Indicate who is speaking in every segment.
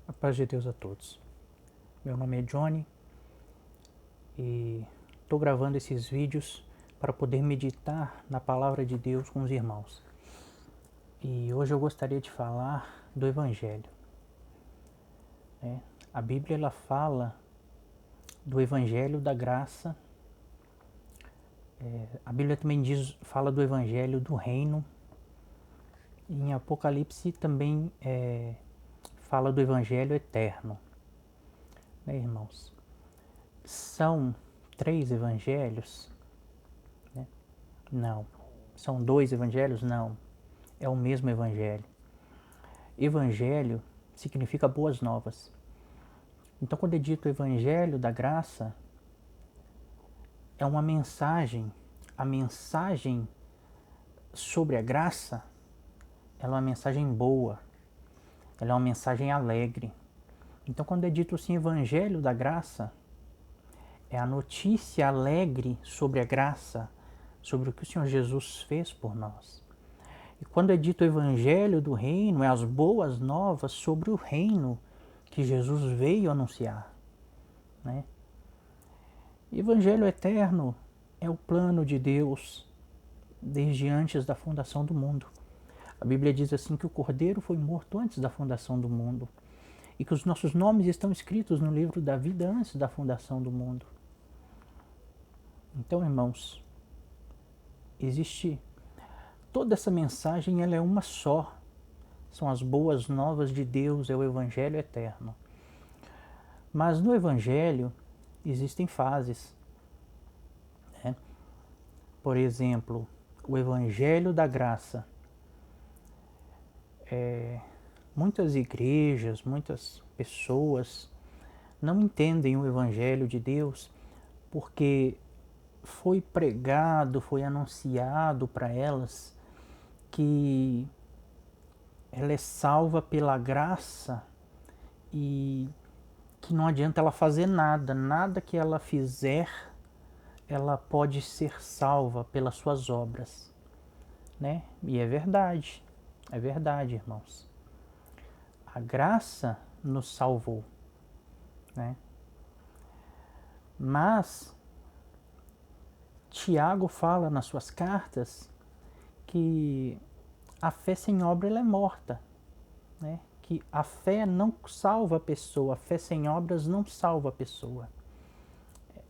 Speaker 1: A paz de Deus a todos. Meu nome é Johnny e estou gravando esses vídeos para poder meditar na palavra de Deus com os irmãos. E hoje eu gostaria de falar do Evangelho. A Bíblia ela fala do Evangelho da graça. A Bíblia também fala do Evangelho do reino. E em Apocalipse também fala do Evangelho eterno. Irmãos? São 3 evangelhos? Não. São 2 evangelhos? Não. É o mesmo evangelho. Evangelho significa boas novas. Então, quando é dito evangelho da graça, é uma mensagem. A mensagem sobre a graça, ela é uma mensagem boa. Ela é uma mensagem alegre. Então, quando é dito assim, evangelho da graça, é a notícia alegre sobre a graça, sobre o que o Senhor Jesus fez por nós. E quando é dito o evangelho do reino, é as boas novas sobre o reino que Jesus veio anunciar. Evangelho eterno é o plano de Deus desde antes da fundação do mundo. A Bíblia diz assim que o Cordeiro foi morto antes da fundação do mundo e que os nossos nomes estão escritos no livro da vida antes da fundação do mundo. Então, irmãos, existe toda essa mensagem, ela é uma só. São as boas novas de Deus, é o Evangelho eterno. Mas no Evangelho existem fases. Por exemplo, o Evangelho da graça. Muitas igrejas, muitas pessoas não entendem o Evangelho de Deus porque foi pregado, foi anunciado para elas que ela é salva pela graça e que não adianta ela fazer nada, nada que ela fizer, ela pode ser salva pelas suas obras, E é verdade, irmãos. A graça nos salvou, Mas Tiago fala nas suas cartas que a fé sem obra ela é morta, que a fé não salva a pessoa, a fé sem obras não salva a pessoa.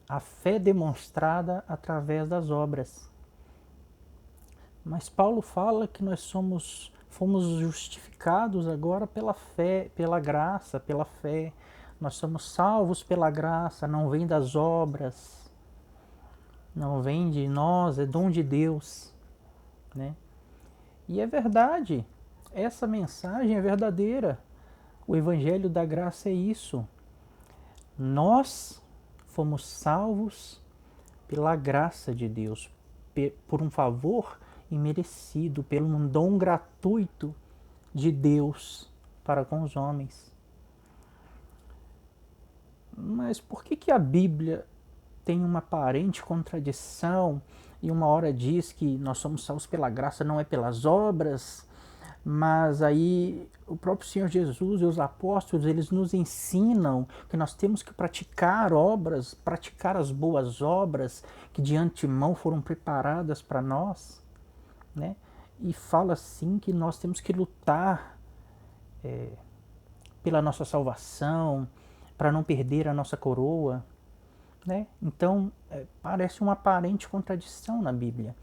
Speaker 1: A fé demonstrada através das obras. Mas Paulo fala que nós fomos justificados agora pela fé, pela graça, pela fé. Nós somos salvos pela graça, não vem das obras, não vem de nós, é dom de Deus, E é verdade, essa mensagem é verdadeira. O Evangelho da graça é isso. Nós fomos salvos pela graça de Deus, por um favor imerecido, pelo um dom gratuito de Deus para com os homens. Mas por que a Bíblia tem uma aparente contradição e uma hora diz que nós somos salvos pela graça, não é pelas obras, mas aí o próprio Senhor Jesus e os apóstolos, eles nos ensinam que nós temos que praticar obras, praticar as boas obras que de antemão foram preparadas para nós, E fala assim que nós temos que lutar pela nossa salvação, para não perder a nossa coroa, Então, parece uma aparente contradição na Bíblia.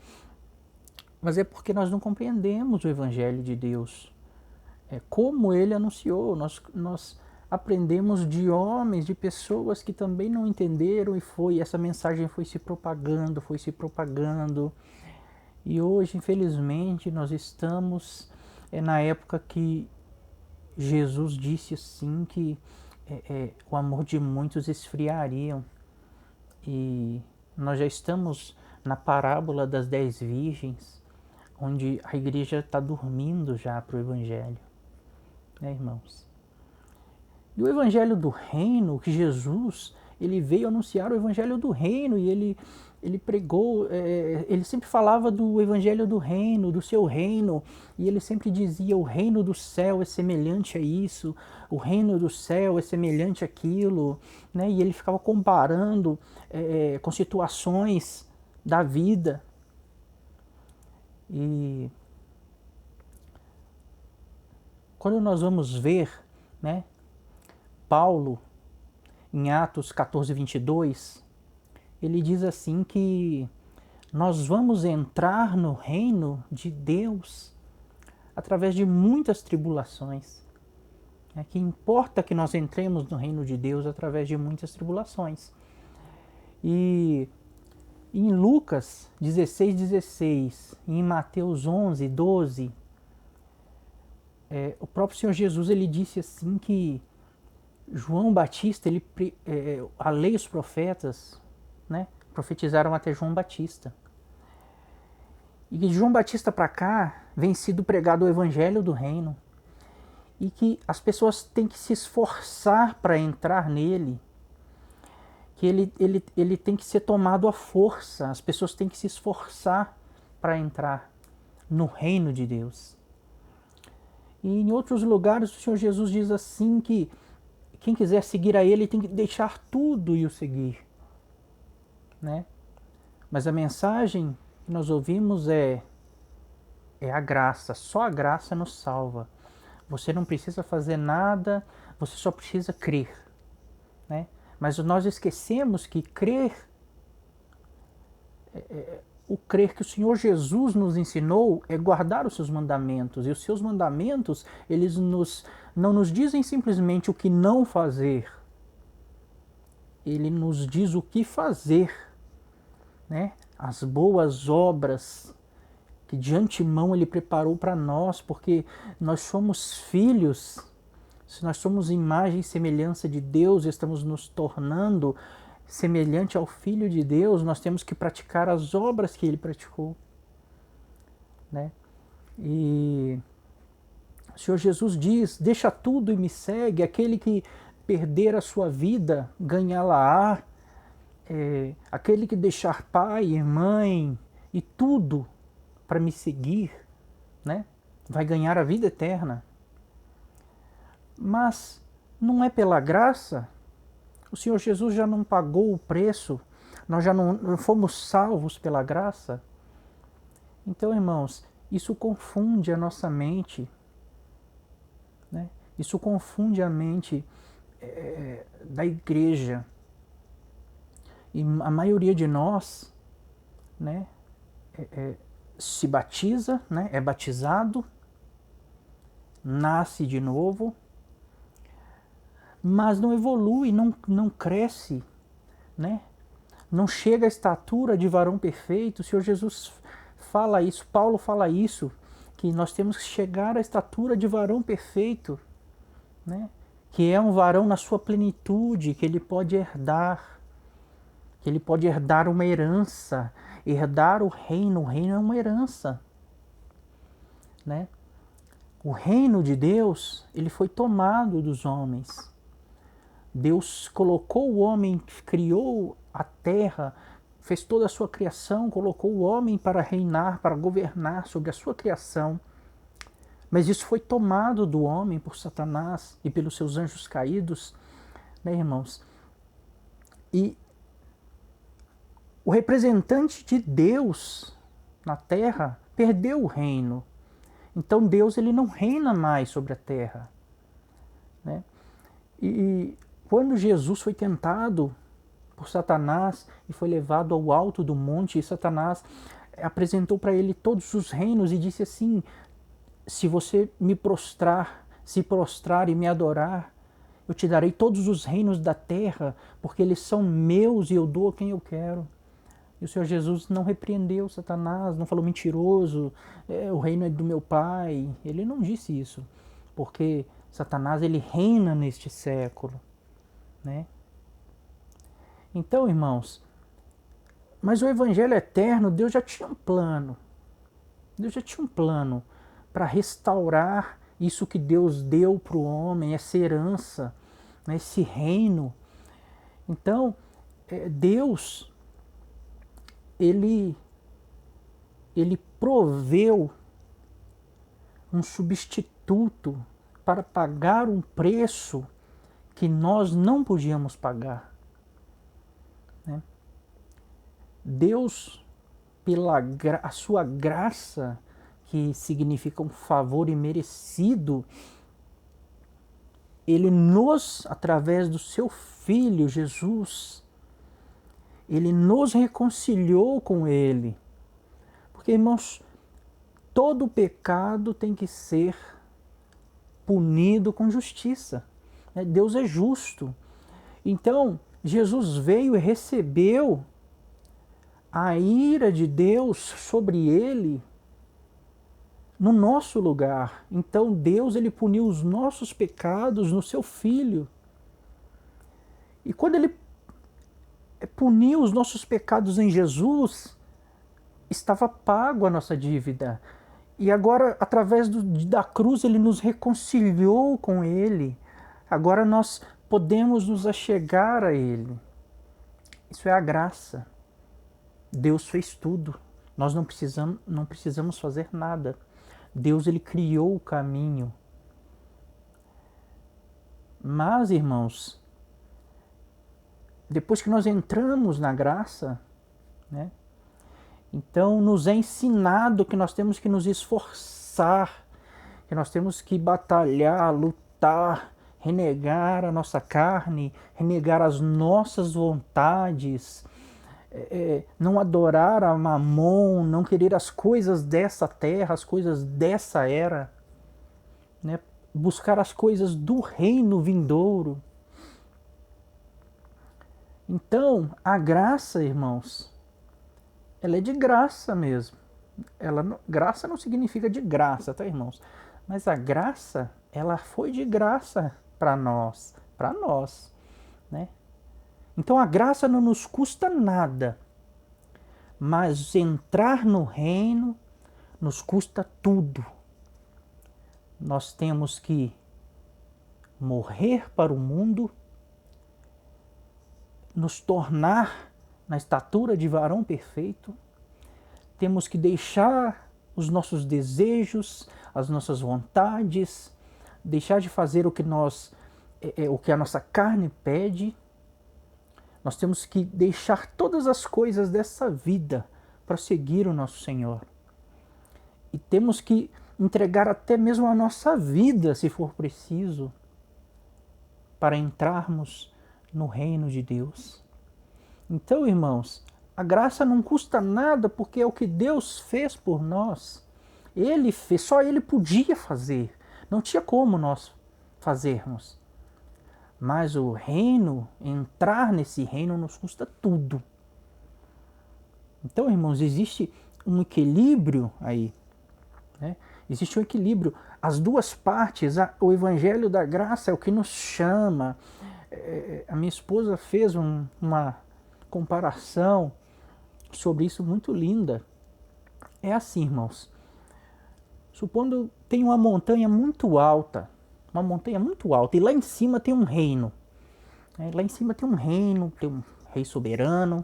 Speaker 1: Mas é porque nós não compreendemos o Evangelho de Deus. Como ele anunciou, nós aprendemos de homens, de pessoas que também não entenderam e essa mensagem foi se propagando. E hoje, infelizmente, nós estamos na época que Jesus disse assim que o amor de muitos esfriaria. E nós já estamos na parábola das 10 virgens, onde a igreja está dormindo já para o Evangelho, irmãos? E o Evangelho do Reino, que Jesus, ele veio anunciar o Evangelho do Reino e ele ele pregou, ele sempre falava do evangelho do reino, do seu reino, e ele sempre dizia: o reino do céu é semelhante a isso, o reino do céu é semelhante àquilo, né? E ele ficava comparando com situações da vida. E quando nós vamos ver, né, Paulo, em Atos 14, 22, ele diz assim que nós vamos entrar no reino de Deus através de muitas tribulações. É que importa que nós entremos no reino de Deus através de muitas tribulações. E em Lucas 16, 16, e em Mateus 11, 12, o próprio Senhor Jesus ele disse assim que João Batista, a lei e os profetas, né, profetizaram até João Batista. E de João Batista para cá vem sido pregado o evangelho do reino. E que as pessoas têm que se esforçar para entrar nele. Que ele tem que ser tomado à força. As pessoas têm que se esforçar para entrar no reino de Deus. E em outros lugares o Senhor Jesus diz assim que quem quiser seguir a ele tem que deixar tudo e o seguir, né? Mas a mensagem que nós ouvimos é a graça, só a graça nos salva. Você não precisa fazer nada, você só precisa crer, né? Mas nós esquecemos que o crer que o Senhor Jesus nos ensinou é guardar os seus mandamentos. E os seus mandamentos, eles não nos dizem simplesmente o que não fazer. Ele nos diz o que fazer, né? As boas obras que de antemão ele preparou para nós, porque nós somos filhos. Se nós somos imagem e semelhança de Deus, estamos nos tornando semelhante ao Filho de Deus, nós temos que praticar as obras que ele praticou, né? E o Senhor Jesus diz: deixa tudo e me segue. Aquele que perder a sua vida, ganhá-la-á. Aquele que deixar pai e mãe e tudo para me seguir, né, vai ganhar a vida eterna. Mas não é pela graça? O Senhor Jesus já não pagou o preço? Nós já não fomos salvos pela graça? Então, irmãos, isso confunde a nossa mente, né? Isso confunde a mente da igreja. E a maioria de nós, né, se batiza, né, é batizado, nasce de novo, mas não evolui, não cresce, né? Não chega à estatura de varão perfeito. O Senhor Jesus fala isso, Paulo fala isso, que nós temos que chegar à estatura de varão perfeito, né? Que é um varão na sua plenitude, que ele pode herdar uma herança, herdar o reino é uma herança, né? O reino de Deus, ele foi tomado dos homens. Deus colocou o homem, criou a terra, fez toda a sua criação, colocou o homem para reinar, para governar sobre a sua criação. Mas isso foi tomado do homem por Satanás e pelos seus anjos caídos, né, irmãos? E o representante de Deus na terra perdeu o reino. Então Deus ele não reina mais sobre a terra, né? E quando Jesus foi tentado por Satanás e foi levado ao alto do monte, e Satanás apresentou para ele todos os reinos e disse assim: se você se prostrar e me adorar, eu te darei todos os reinos da terra, porque eles são meus e eu dou a quem eu quero. E o Senhor Jesus não repreendeu Satanás, não falou mentiroso, o reino é do meu Pai. Ele não disse isso, porque Satanás ele reina neste século, né? Então, irmãos, mas o Evangelho eterno, Deus já tinha um plano. Deus já tinha um plano para restaurar isso que Deus deu para o homem, essa herança, né, esse reino. Então, Deus ele proveu um substituto para pagar um preço que nós não podíamos pagar. Né? Deus, a sua graça, que significa um favor imerecido, Ele através do seu Filho Jesus, Ele nos reconciliou com Ele. Porque, irmãos, todo pecado tem que ser punido com justiça. Deus é justo. Então, Jesus veio e recebeu a ira de Deus sobre ele no nosso lugar. Então, Deus ele puniu os nossos pecados no seu Filho. E quando ele puniu os nossos pecados em Jesus, estava pago a nossa dívida. E agora, através da cruz, ele nos reconciliou com ele. Agora nós podemos nos achegar a ele. Isso é a graça. Deus fez tudo. Nós não precisamos fazer nada. Deus ele criou o caminho. Mas, irmãos, depois que nós entramos na graça, né, então nos é ensinado que nós temos que nos esforçar, que nós temos que batalhar, lutar, renegar a nossa carne, renegar as nossas vontades, não adorar a Mamon, não querer as coisas dessa terra, as coisas dessa era, né? Buscar as coisas do reino vindouro. Então, a graça, irmãos, ela é de graça mesmo. Graça não significa de graça, tá, irmãos? Mas a graça, ela foi de graça para nós, né? Então a graça não nos custa nada, mas entrar no reino nos custa tudo. Nós temos que morrer para o mundo, nos tornar na estatura de varão perfeito, temos que deixar os nossos desejos, as nossas vontades, deixar de fazer o que a nossa carne pede. Nós temos que deixar todas as coisas dessa vida para seguir o nosso Senhor. E temos que entregar até mesmo a nossa vida, se for preciso, para entrarmos no reino de Deus. Então, irmãos, a graça não custa nada porque é o que Deus fez por nós. Ele fez, só Ele podia fazer. Não tinha como nós fazermos. Mas o reino, entrar nesse reino nos custa tudo. Então, irmãos, existe um equilíbrio aí. Né? Existe um equilíbrio. As duas partes, o evangelho da graça é o que nos chama. A minha esposa fez uma comparação sobre isso muito linda. É assim, irmãos. Supondo tem uma montanha muito alta, e lá em cima tem um reino. Lá em cima tem um reino, tem um rei soberano.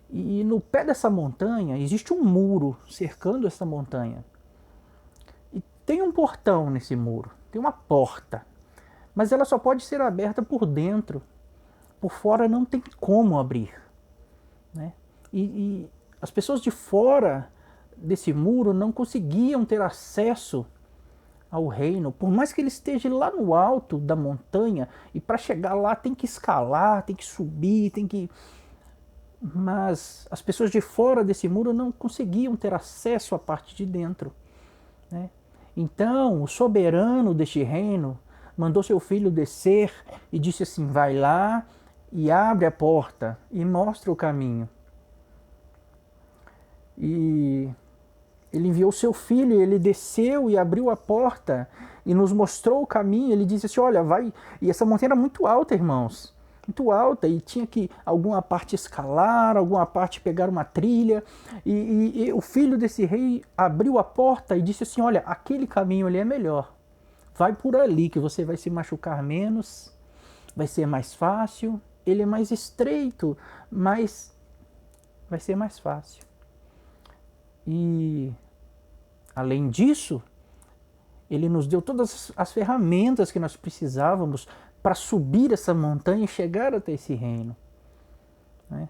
Speaker 1: E no pé dessa montanha existe um muro cercando essa montanha. E tem um portão nesse muro, tem uma porta. Mas ela só pode ser aberta por dentro. Por fora não tem como abrir. Né? E as pessoas de fora desse muro não conseguiam ter acesso ao reino, por mais que ele esteja lá no alto da montanha, e para chegar lá tem que escalar, tem que subir, mas as pessoas de fora desse muro não conseguiam ter acesso à parte de dentro. Né? Então, o soberano deste reino mandou seu filho descer e disse assim: vai lá e abre a porta e mostra o caminho. E ele enviou seu filho, ele desceu e abriu a porta e nos mostrou o caminho. Ele disse assim: olha, vai. E essa montanha era muito alta, irmãos. Muito alta. E tinha que alguma parte escalar, alguma parte pegar uma trilha. E o filho desse rei abriu a porta e disse assim: olha, aquele caminho ali é melhor. Vai por ali que você vai se machucar menos. Vai ser mais fácil. Ele é mais estreito, mas vai ser mais fácil. E, além disso, Ele nos deu todas as ferramentas que nós precisávamos para subir essa montanha e chegar até esse reino. Né?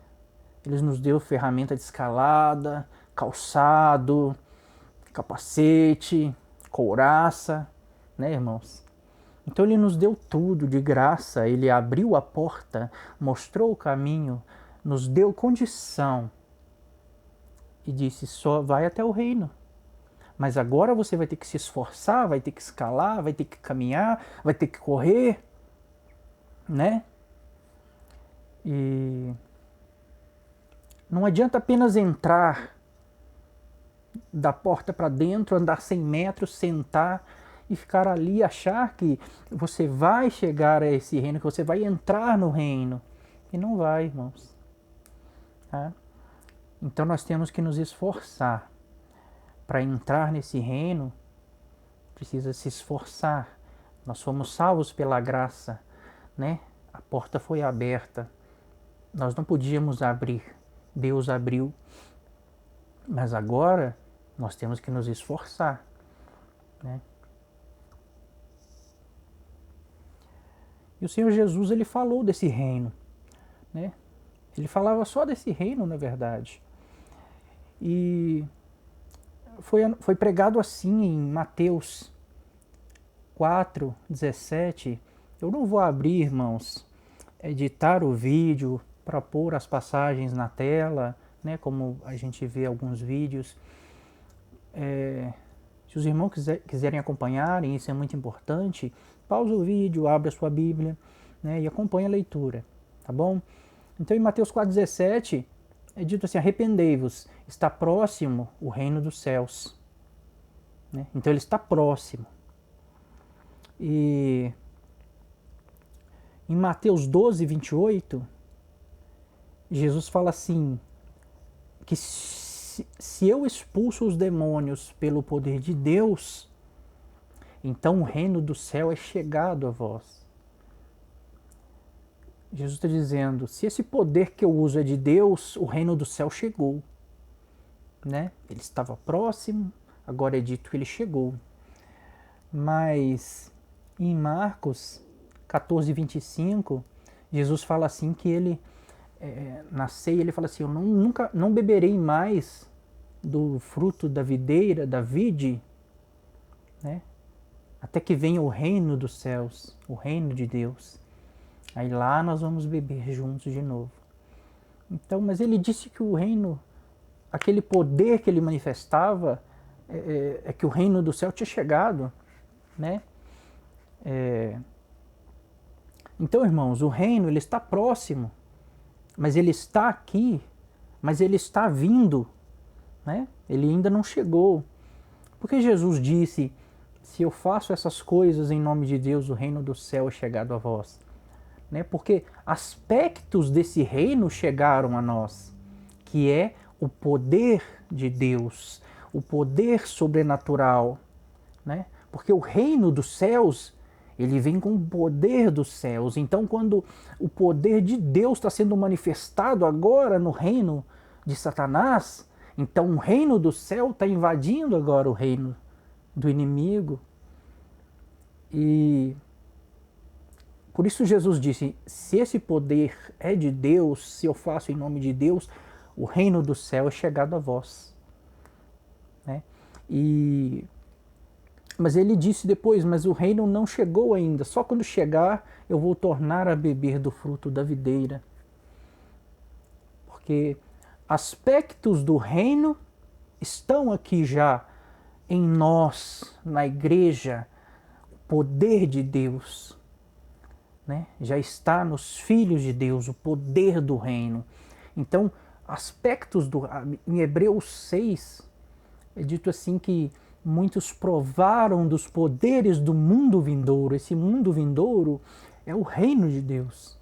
Speaker 1: Ele nos deu ferramenta de escalada, calçado, capacete, couraça, né, irmãos? Então Ele nos deu tudo de graça, Ele abriu a porta, mostrou o caminho, nos deu condição e disse, só vai até o reino. Mas agora você vai ter que se esforçar, vai ter que escalar, vai ter que caminhar, vai ter que correr, né? E não adianta apenas entrar da porta para dentro, andar 100 metros, sentar e ficar ali, achar que você vai chegar a esse reino, que você vai entrar no reino. E não vai, irmãos. Tá? Então nós temos que nos esforçar. Para entrar nesse reino, precisa se esforçar. Nós fomos salvos pela graça, né? A porta foi aberta. Nós não podíamos abrir. Deus abriu. Mas agora nós temos que nos esforçar, né? E o Senhor Jesus, Ele falou desse reino, né? Ele falava só desse reino, na verdade. E foi pregado assim em Mateus 4:17. Eu não vou abrir, irmãos, editar o vídeo para pôr as passagens na tela, né, como a gente vê alguns vídeos. Se os irmãos quiserem acompanharem, isso é muito importante, pausa o vídeo, abre a sua Bíblia, né, e acompanha a leitura, tá bom? Então em Mateus 4:17 é dito assim, arrependei-vos, está próximo o reino dos céus. Né? Então ele está próximo. E em Mateus 12:28, Jesus fala assim, que se eu expulso os demônios pelo poder de Deus, então o reino do céu é chegado a vós. Jesus está dizendo, se esse poder que eu uso é de Deus, o reino do céu chegou. Né? Ele estava próximo, agora é dito que ele chegou. Mas em Marcos 14:25, Jesus fala assim que ele, na ceia, ele fala assim, eu nunca não beberei mais do fruto da videira, da vide, né? Até que venha o reino dos céus, o reino de Deus. Aí lá nós vamos beber juntos de novo. Então, mas ele disse que o reino, aquele poder que ele manifestava, é que o reino do céu tinha chegado, né? Então, irmãos, o reino ele está próximo, mas ele está aqui, mas ele está vindo, né? Ele ainda não chegou. Porque Jesus disse, se eu faço essas coisas em nome de Deus, o reino do céu é chegado a vós. Né? Porque aspectos desse reino chegaram a nós, que é o poder de Deus, o poder sobrenatural, né? Porque o reino dos céus, ele vem com o poder dos céus. Então, quando o poder de Deus está sendo manifestado agora no reino de Satanás, então o reino do céu está invadindo agora o reino do inimigo. E por isso Jesus disse, se esse poder é de Deus, se eu faço em nome de Deus, o reino do céu é chegado a vós. Né? Mas ele disse depois, mas o reino não chegou ainda, só quando chegar eu vou tornar a beber do fruto da videira. Porque aspectos do reino estão aqui já em nós, na igreja, o poder de Deus. Né? Já está nos filhos de Deus, o poder do reino. Então, aspectos em Hebreus 6, é dito assim que muitos provaram dos poderes do mundo vindouro. Esse mundo vindouro é o reino de Deus.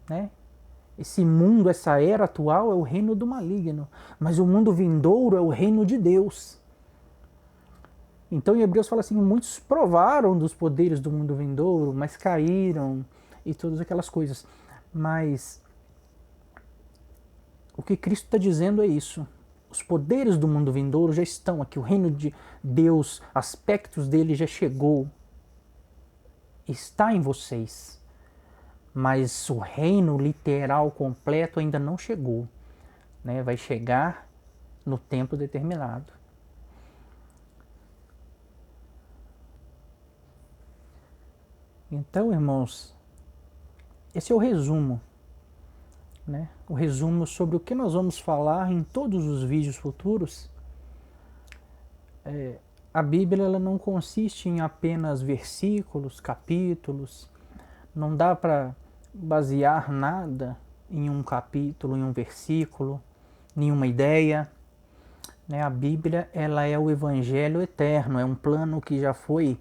Speaker 1: Né? Esse mundo, essa era atual é o reino do maligno, mas o mundo vindouro é o reino de Deus. Então em Hebreus fala assim, muitos provaram dos poderes do mundo vindouro, mas caíram e todas aquelas coisas. Mas O que Cristo está dizendo é isso. Os poderes do mundo vindouro já estão aqui. O reino de Deus, aspectos dele já chegou. Está em vocês. Mas o reino literal completo ainda não chegou. Né? Vai chegar no tempo determinado. Então, irmãos, esse é o resumo. Né? O resumo sobre o que nós vamos falar em todos os vídeos futuros. A Bíblia ela não consiste em apenas versículos, capítulos. Não dá para basear nada em um capítulo, em um versículo, nenhuma ideia. Né? A Bíblia ela é o Evangelho eterno, é um plano que já foi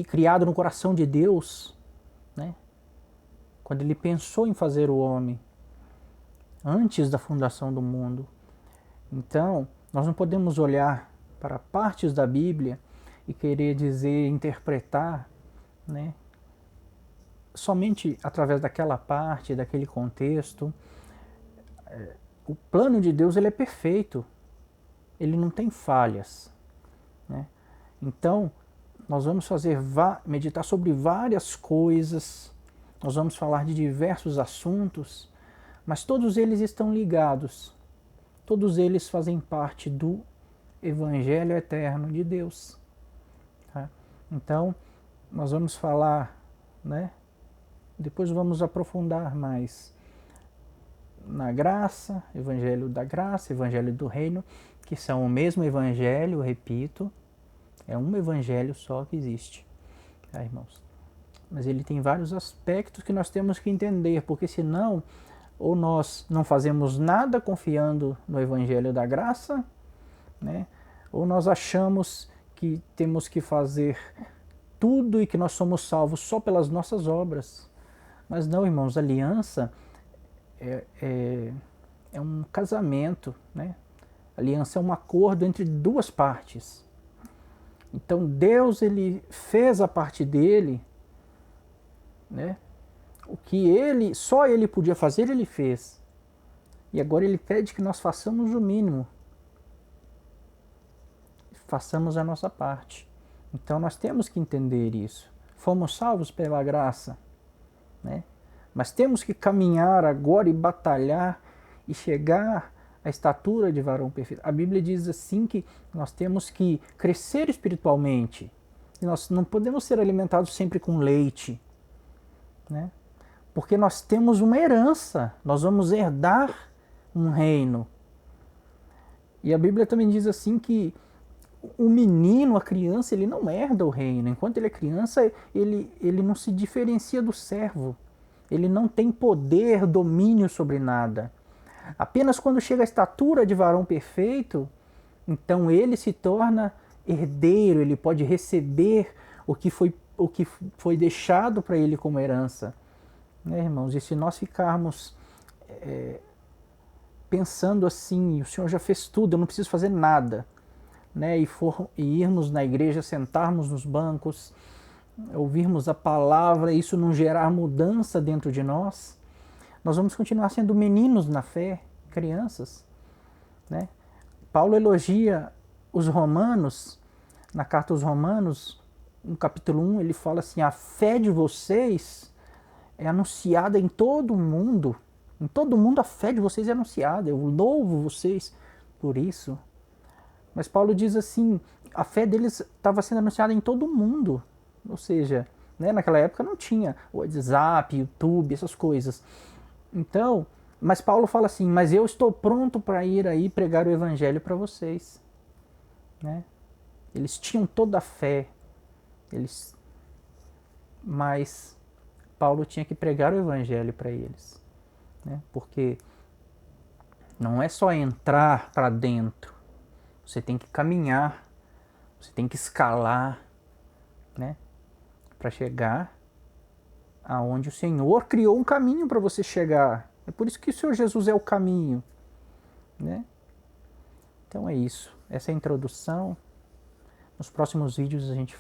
Speaker 1: criado no coração de Deus, né? Quando ele pensou em fazer o homem, antes da fundação do mundo. Então, nós não podemos olhar para partes da Bíblia e querer dizer, interpretar, né, somente através daquela parte, daquele contexto. O plano de Deus ele é perfeito, ele não tem falhas. Né? Então, nós vamos meditar sobre várias coisas, nós vamos falar de diversos assuntos, mas todos eles estão ligados, todos eles fazem parte do Evangelho eterno de Deus. Tá? Então, nós vamos falar, né? Depois vamos aprofundar mais na graça, Evangelho da graça, Evangelho do reino, que são o mesmo Evangelho, repito, é um Evangelho só que existe, tá, irmãos? Mas ele tem vários aspectos que nós temos que entender, porque senão, ou nós não fazemos nada confiando no Evangelho da graça, né? Ou nós achamos que temos que fazer tudo e que nós somos salvos só pelas nossas obras. Mas não, irmãos, aliança é um casamento, né? Aliança é um acordo entre duas partes. Então Deus ele fez a parte dele, né? O que só ele podia fazer, ele fez. E agora ele pede que nós façamos o mínimo. Façamos a nossa parte. Então nós temos que entender isso. Fomos salvos pela graça, né? Mas temos que caminhar agora e batalhar e chegar à estatura de varão perfeito. A Bíblia diz assim que nós temos que crescer espiritualmente. E nós não podemos ser alimentados sempre com leite, né? Porque nós temos uma herança, nós vamos herdar um reino. E a Bíblia também diz assim que o menino, a criança, ele não herda o reino. Enquanto ele é criança, ele não se diferencia do servo. Ele não tem poder, domínio sobre nada. Apenas quando chega à estatura de varão perfeito, então ele se torna herdeiro, ele pode receber o que foi deixado para ele como herança. Né, irmãos? E se nós ficarmos pensando assim, o Senhor já fez tudo, eu não preciso fazer nada, né? E irmos na igreja, sentarmos nos bancos, ouvirmos a palavra, isso não gerar mudança dentro de nós, nós vamos continuar sendo meninos na fé, crianças. Né? Paulo elogia os romanos, na carta aos Romanos, no capítulo 1, ele fala assim, a fé de vocês é anunciada em todo o mundo. Em todo o mundo a fé de vocês é anunciada. Eu louvo vocês por isso. Mas Paulo diz assim, a fé deles estava sendo anunciada em todo o mundo. Ou seja, né, naquela época não tinha o WhatsApp, YouTube, essas coisas. Então, mas Paulo fala assim, mas eu estou pronto para ir aí pregar o evangelho para vocês. Né? Eles tinham toda a fé. Mas Paulo tinha que pregar o evangelho para eles, né? Porque não é só entrar para dentro, você tem que caminhar, você tem que escalar, né? Para chegar aonde o Senhor criou um caminho para você chegar. É por isso que o Senhor Jesus é o caminho, né? Então é isso, essa é a introdução. Nos próximos vídeos a gente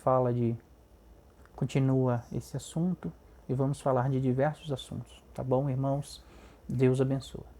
Speaker 1: continua esse assunto, e vamos falar de diversos assuntos. Tá bom, irmãos? Deus abençoe.